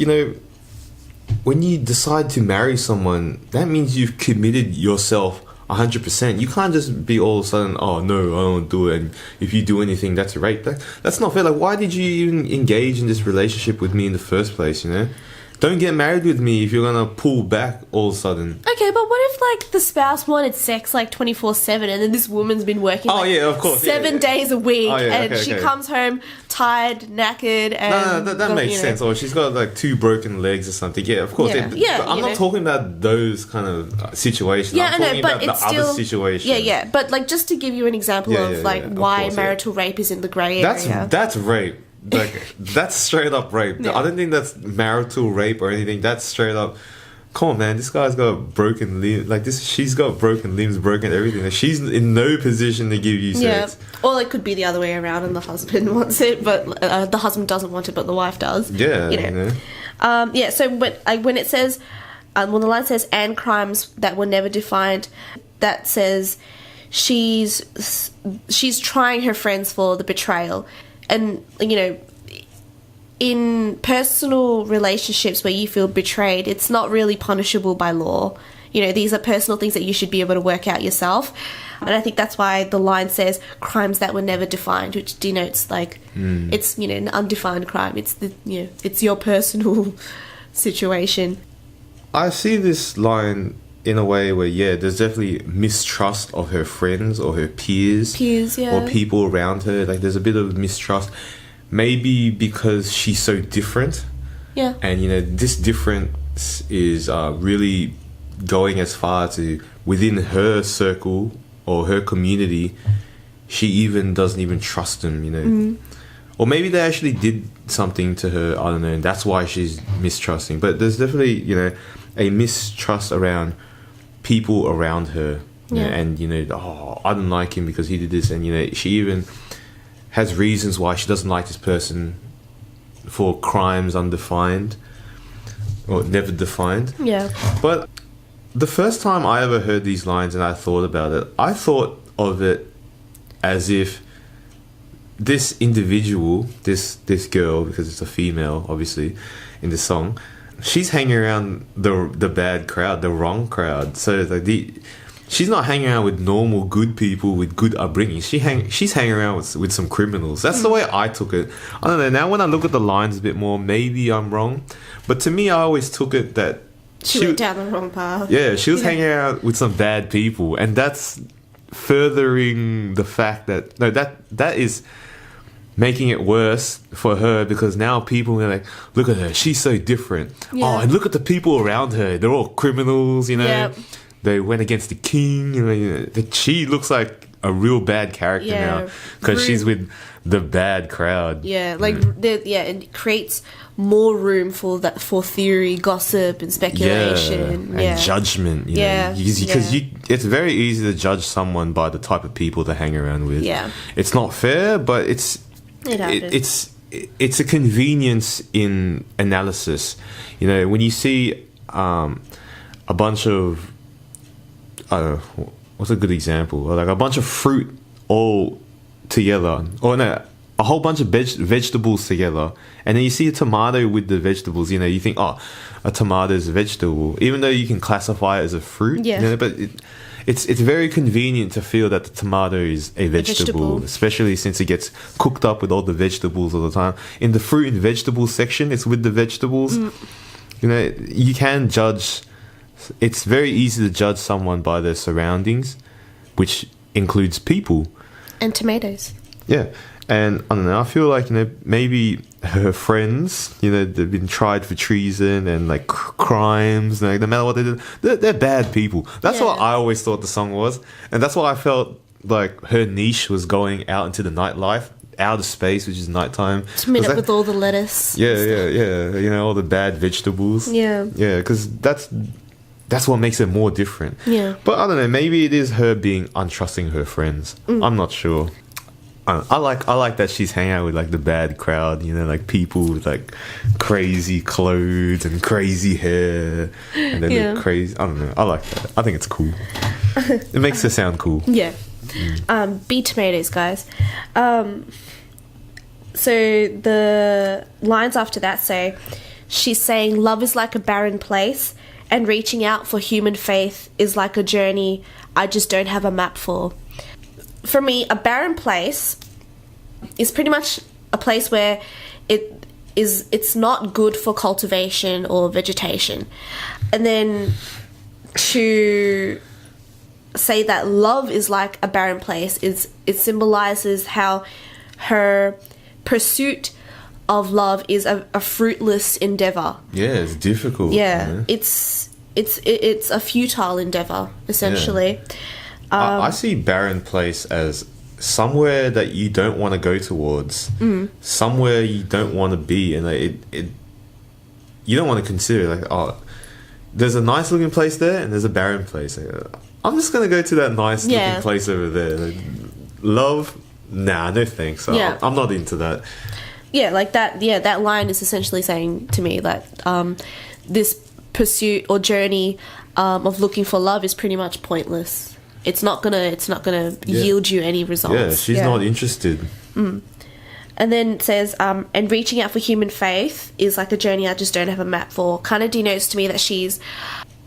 when you decide to marry someone, that means you've committed yourself 100%. You can't just be all of a sudden, oh no, I don't do it, and if you do anything, that's rape. That's not fair. Like, why did you even engage in this relationship with me in the first place? Don't get married with me if you're gonna pull back all of a sudden. Okay, but what if like the spouse wanted sex like 24/7, and then this woman's been working of course, 7 days a week, and she okay. comes home tired, knackered, and No, that makes sense. Or she's got like 2 broken legs or something. Yeah, of course. Yeah, but I'm not talking about those kind of situations. Yeah, I'm talking about it's the still other situations. Yeah. But like, just to give you an example of why course, marital rape is in the grey area. That's rape. Like, that's straight up rape. I don't think that's marital rape or anything. That's straight up. Come on, man. This guy's got broken limbs. Like this, she's got broken limbs, broken everything. Like, she's in no position to give you sex. Yeah, or it could be the other way around, and the husband wants it, but the husband doesn't want it, but the wife does. Yeah, So when it says, when the line says "and crimes that were never defined," that says she's trying her friends for the betrayal. And, in personal relationships where you feel betrayed, it's not really punishable by law. These are personal things that you should be able to work out yourself. And I think that's why the line says crimes that were never defined, which denotes like it's, an undefined crime. It's it's your personal situation. I see this line in a way where, there's definitely mistrust of her friends or her peers, or people around her. Like, there's a bit of mistrust, maybe because she's so different. Yeah. And, this difference is really going as far to within her circle or her community, she even doesn't even trust them, Or maybe they actually did something to her, I don't know, and that's why she's mistrusting. But there's definitely, a mistrust around people around her, and I don't like him because he did this, and she even has reasons why she doesn't like this person for crimes undefined or never defined. Yeah. But the first time I ever heard these lines and I thought about it, I thought of it as if this individual, this girl, because it's a female, obviously, in the song, she's hanging around the bad crowd, the wrong crowd. So like she's not hanging around with normal good people with good upbringing. She's hanging around with some criminals. That's the way I took it. I don't know. Now when I look at the lines a bit more, maybe I'm wrong. But to me, I always took it that she went down the wrong path. Yeah, she was hanging out with some bad people, and that's furthering the fact that that is making it worse for her, because now people are like, look at her, she's so different. Yeah. Oh, and look at the people around her, they're all criminals, Yep. They went against the king, she looks like a real bad character now because she's with the bad crowd. It creates more room for theory, gossip, and speculation, and judgment. Because it's very easy to judge someone by the type of people they hang around with. Yeah, it's not fair, but it's a convenience in analysis. When you see a bunch of, I don't know, what's a good example? Like a bunch of fruit all together, or no, a whole bunch of vegetables together, and then you see a tomato with the vegetables. You know, you think, oh, a tomato is a vegetable, even though you can classify it as a fruit. Yeah. You know, but it's very convenient to feel that the tomato is a vegetable, especially since it gets cooked up with all the vegetables all the time. In the fruit and vegetable section, it's with the vegetables. You know, you can judge. It's very easy to judge someone by their surroundings, which includes people. And tomatoes. Yeah. And I don't know, I feel like, you know, maybe her friends, you know, they've been tried for treason and like crimes, like no matter what they do, they're bad people. That's what I always thought the song was. And that's why I felt like her niche was going out into the nightlife, outer space, which is nighttime. To meet up with all the lettuce. Yeah. You know, all the bad vegetables. Yeah. Yeah, because that's what makes it more different. Yeah. But I don't know, maybe it is her being untrusting her friends. I'm not sure. I like that she's hanging out with like the bad crowd, you know, like people with like crazy clothes and crazy hair, and then the crazy. I don't know. I like that. I think it's cool. It makes her sound cool. Yeah. Be tomatoes, guys. So the lines after that say, she's saying, "Love is like a barren place, and reaching out for human faith is like a journey I just don't have a map for." For me, a barren place is pretty much a place where it's not good for cultivation or vegetation. And then to say that love is like a barren place, it symbolizes how her pursuit of love is a fruitless endeavor. Yeah, it's difficult. Yeah, it's a futile endeavor, essentially. Yeah. I see barren place as somewhere that you don't want to go towards, somewhere you don't want to be, and you don't want to consider like, oh, there's a nice looking place there and there's a barren place. I'm just gonna go to that nice looking place over there. Like, love, nah, no thanks. I'm not into that. Yeah, like that. Yeah, that line is essentially saying to me that this pursuit or journey of looking for love is pretty much pointless. It's not gonna yield you any results. Yeah, she's not interested. And then it says, and reaching out for human faith is like a journey I just don't have a map for. Kind of denotes to me that she's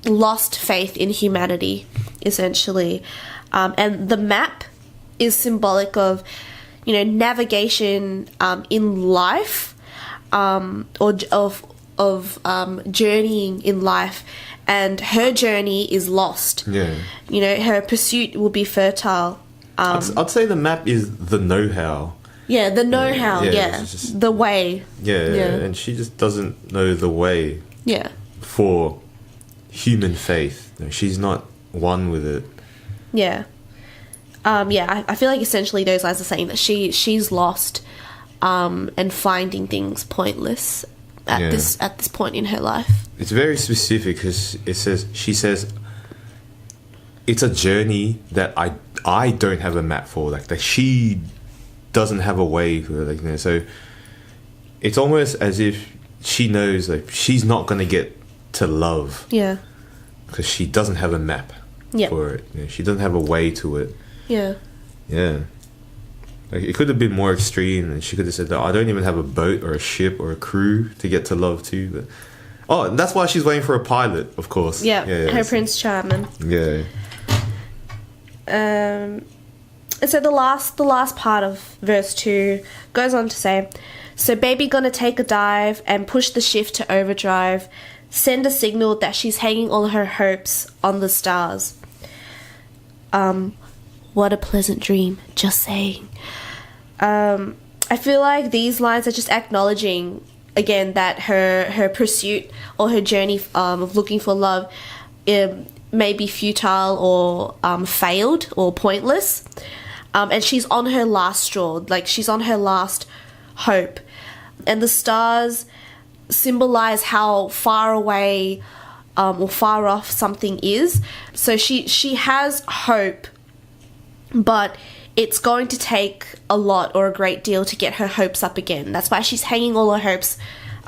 lost faith in humanity, essentially. And the map is symbolic of, you know, navigation in life, or of journeying in life. And her journey is lost. Yeah. You know, her pursuit will be fertile. I'd say the map is the know-how. Yeah, the know-how, just, the way. Yeah, and she just doesn't know the way. Yeah. For human faith. She's not one with it. Yeah. I feel like essentially those lines are saying that she's lost and finding things pointless at this point in her life. It's very specific because she says it's a journey that I don't have a map for, like that she doesn't have a way for, like, you know, so it's almost as if she knows like she's not going to get to love. Yeah. Because she doesn't have a map for it. You know, she doesn't have a way to it. Yeah. Yeah. Like, it could have been more extreme, and she could have said that I don't even have a boat or a ship or a crew to get to love too. But and that's why she's waiting for a pilot, of course. Yeah, her Prince Charming. Yeah. And so the last part of verse 2 goes on to say, "So baby gonna take a dive and push the shift to overdrive, send a signal that she's hanging all her hopes on the stars." What a pleasant dream, just saying. I feel like these lines are just acknowledging again that her pursuit or her journey of looking for love may be futile or failed or pointless, and she's on her last straw, like she's on her last hope, and the stars symbolize how far away or far off something is. So she has hope, but it's going to take a lot or a great deal to get her hopes up again. That's why she's hanging all her hopes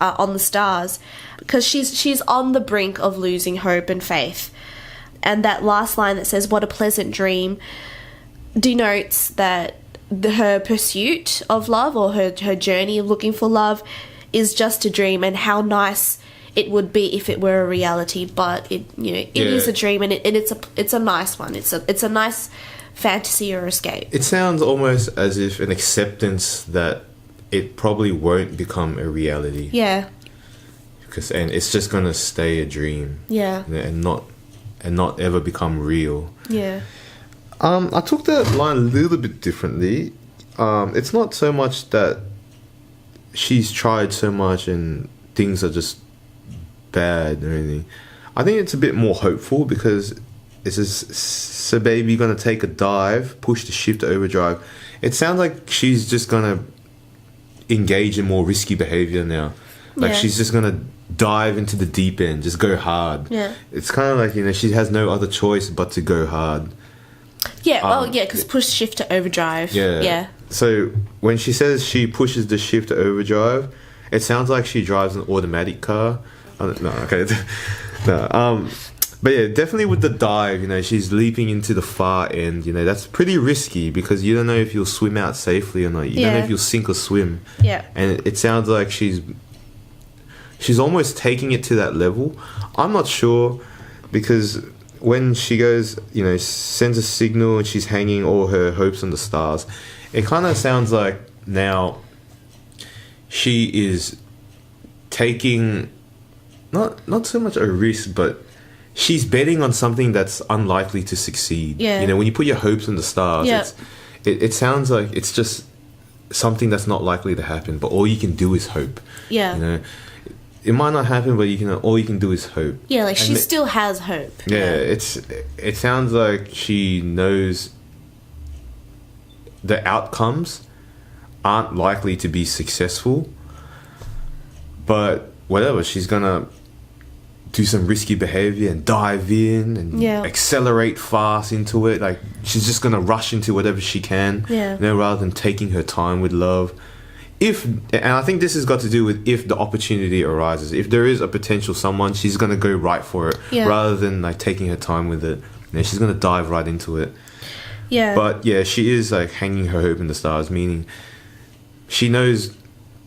on the stars, because she's on the brink of losing hope and faith. And that last line that says, "What a pleasant dream," denotes that her pursuit of love, or her journey of looking for love, is just a dream, and how nice it would be if it were a reality. But it is a dream, and it's a nice one. It's a nice fantasy or escape. It sounds almost as if an acceptance that it probably won't become a reality. Yeah. And it's just gonna stay a dream. Yeah. And not ever become real. Yeah. I took that line a little bit differently. It's not so much that she's tried so much and things are just bad or anything. I think it's a bit more hopeful, because it says, "So baby, gonna take a dive, push the shift to overdrive." It sounds like she's just gonna engage in more risky behavior now. Like she's just gonna dive into the deep end, just go hard. Yeah. It's kind of like, she has no other choice but to go hard. Yeah, because push shift to overdrive. Yeah. So when she says she pushes the shift to overdrive, it sounds like she drives an automatic car. No, okay. No, but yeah, definitely with the dive, she's leaping into the far end. That's pretty risky, because you don't know if you'll swim out safely or not. You don't know if you'll sink or swim. Yeah. And it sounds like she's almost taking it to that level. I'm not sure, because when she goes, sends a signal and she's hanging all her hopes on the stars, it kind of sounds like now she is taking not so much a risk, but she's betting on something that's unlikely to succeed. Yeah. When you put your hopes on the stars, it sounds like it's just something that's not likely to happen, but all you can do is hope. Yeah. It might not happen, but all you can do is hope. Yeah, like she still has hope. Yeah, it sounds like she knows the outcomes aren't likely to be successful, but whatever, she's gonna do some risky behavior and dive in and accelerate fast into it. Like, she's just gonna rush into whatever she can, rather than taking her time with love. And I think this has got to do with if the opportunity arises. If there is a potential someone, she's going to go right for it, rather than like taking her time with it. She's going to dive right into it. Yeah. But yeah, she is like hanging her hope in the stars, meaning she knows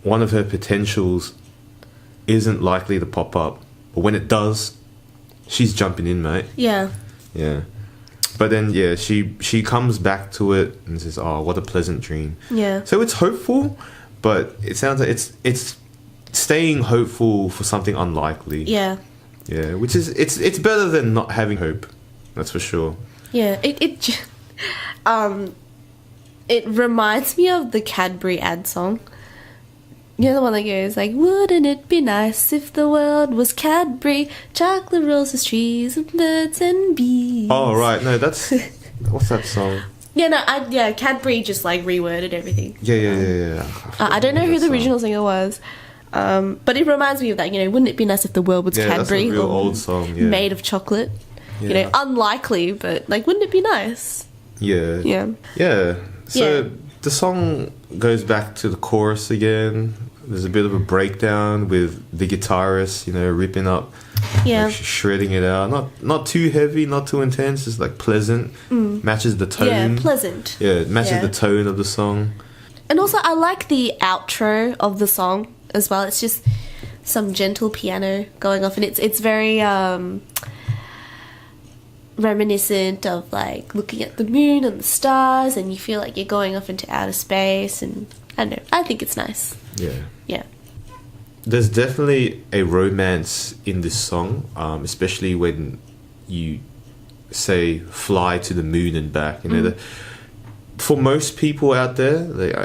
one of her potentials isn't likely to pop up. But when it does, she's jumping in, mate. Yeah. Yeah. But then, she comes back to it and says, "Oh, what a pleasant dream." Yeah. So it's hopeful, but it sounds like it's staying hopeful for something unlikely. Yeah. Yeah, which is it's better than not having hope. That's for sure. Yeah. It reminds me of the Cadbury ad song. You know, the one that goes like, "Wouldn't it be nice if the world was Cadbury, chocolate roses, trees, and birds and bees?" Oh right, no, that's what's that song? Yeah, Cadbury just like reworded everything. Yeah. I don't know who the original singer was, but it reminds me of that. Wouldn't it be nice if the world was Cadbury, that's a real old song, made of chocolate? Yeah. Unlikely, but like, wouldn't it be nice? Yeah. Yeah. Yeah. So the song goes back to the chorus again. There's a bit of a breakdown with the guitarist, ripping up, like, shredding it out. Not too heavy, not too intense. Just like pleasant, matches the tone. Yeah, pleasant. Yeah, it matches the tone of the song. And also, I like the outro of the song as well. It's just some gentle piano going off, and it's very reminiscent of like looking at the moon and the stars, and you feel like you're going off into outer space. And I don't know, I think it's nice. Yeah. There's definitely a romance in this song, especially when you say "fly to the moon and back." For most people out there,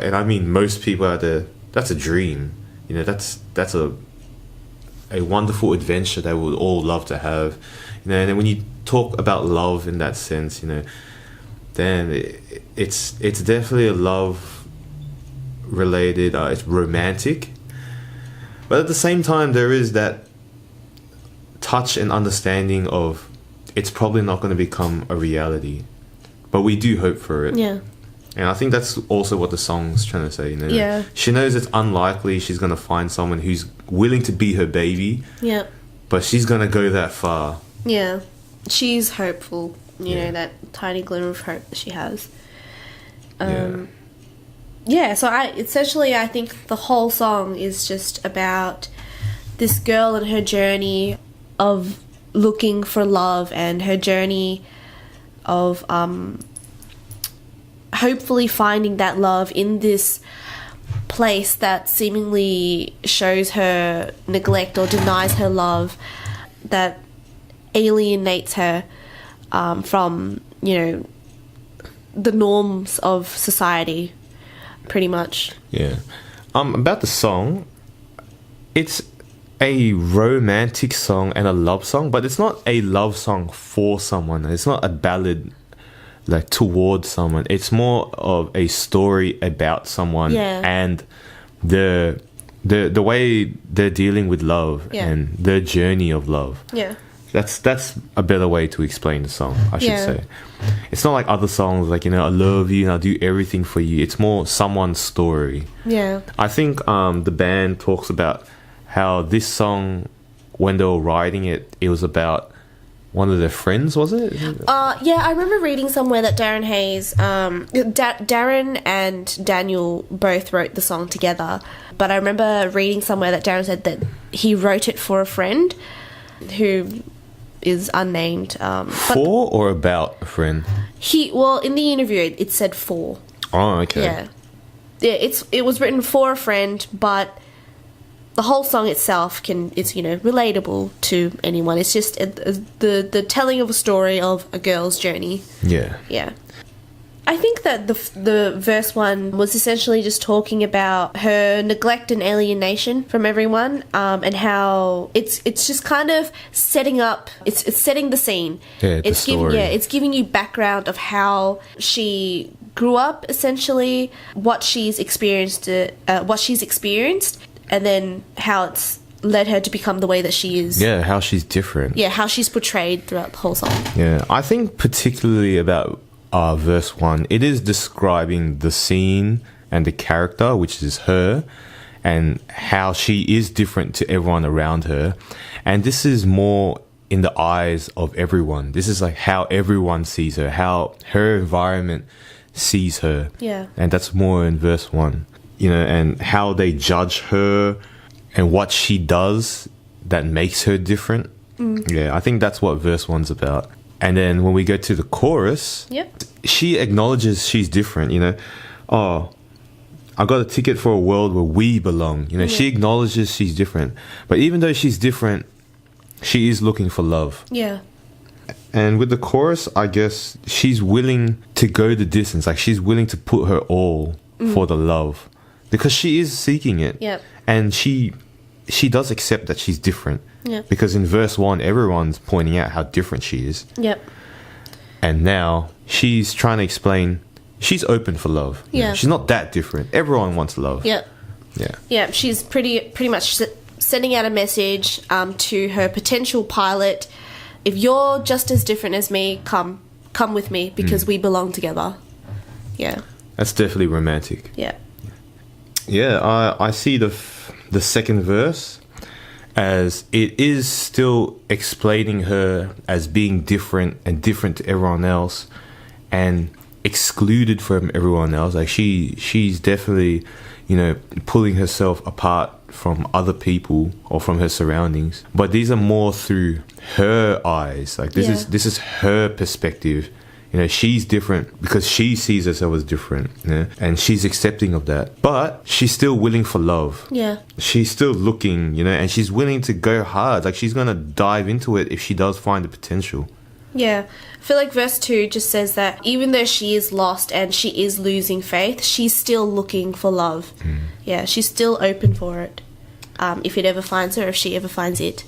and I mean most people out there, that's a dream. That's a wonderful adventure they would all love to have. And then when you talk about love in that sense, then it's definitely a love related. It's romantic, but at the same time, there is that touch and understanding of it's probably not going to become a reality, but we do hope for it. Yeah. And I think that's also what the song's trying to say, you know. Yeah. She knows it's unlikely she's going to find someone who's willing to be her baby, Yeah. but she's going to go that far. Yeah. She's hopeful, you Yeah. know, that tiny glimmer of hope that she has. Yeah. Yeah, so I think the whole song is just about this girl and her journey of looking for love and her journey of hopefully finding that love in this place that seemingly shows her neglect or denies her love, that alienates her from, you know, the norms of society, pretty much. Yeah. About the song, it's a romantic song and a love song, but it's not a love song for someone. It's not a ballad like towards someone. It's more of a story about someone Yeah. and the way they're dealing with love Yeah. and their journey of love. Yeah. That's a better way to explain the song, I should Yeah. say. It's not like other songs like, you know, I love you and I'll do everything for you. It's more someone's story. Yeah. I think the band talks about how this song, when they were writing it, it was about one of their friends, was it? Yeah, I remember reading somewhere that Darren Hayes, Darren and Daniel both wrote the song together. But I remember reading somewhere that Darren said that he wrote it for a friend who is unnamed. But For or about a friend? in the interview it said for. Oh, okay. Yeah. Yeah, it was written for a friend, but the whole song itself it's, you know, relatable to anyone. It's just the telling of a story of a girl's journey. Yeah. Yeah. I think that the verse 1 was essentially just talking about her neglect and alienation from everyone, and how it's just kind of setting up. It's setting the scene. Yeah, the story. It's giving you background of how she grew up, essentially, what she's experienced, and then how it's led her to become the way that she is. Yeah, how she's different. Yeah, how she's portrayed throughout the whole song. Yeah, I think particularly about verse 1, it is describing the scene and the character, which is her, and how she is different to everyone around her. And this is more in the eyes of everyone. This is like how everyone sees her, how her environment sees her. Yeah. And that's more in verse 1, you know, and how they judge her and what she does that makes her different. Yeah, I think that's what verse 1's about. And then when we go to the chorus, Yep. she acknowledges she's different, you know. Oh, I got a ticket for a world where we belong. You know, she acknowledges she's different. But even though she's different, she is looking for love. Yeah. And with the chorus, I guess she's willing to go the distance. Like, she's willing to put her all for the love. Because she is seeking it. Yep. And she does accept that she's different. Yep. Because in verse 1, everyone's pointing out how different she is. Yep. And now she's trying to explain she's open for love. You know, Yeah. she's not that different. Everyone wants love. Yep. Yeah. Yeah, she's pretty much sending out a message to her potential pilot. If you're just as different as me, come with me because we belong together. Yeah. That's definitely romantic. Yeah. Yeah, I see the second verse as it is still explaining her as being different and different to everyone else and excluded from everyone else. Like she's definitely, you know, pulling herself apart from other people or from her surroundings. But these are more through her eyes. Like this is her perspective. You know, she's different because she sees herself as different, you know, and she's accepting of that. But she's still willing for love. Yeah. She's still looking, you know, and she's willing to go hard. Like, she's going to dive into it if she does find the potential. Yeah. I feel like verse 2 just says that even though she is lost and she is losing faith, she's still looking for love. Yeah, she's still open for it. If it ever finds her, if she ever finds it.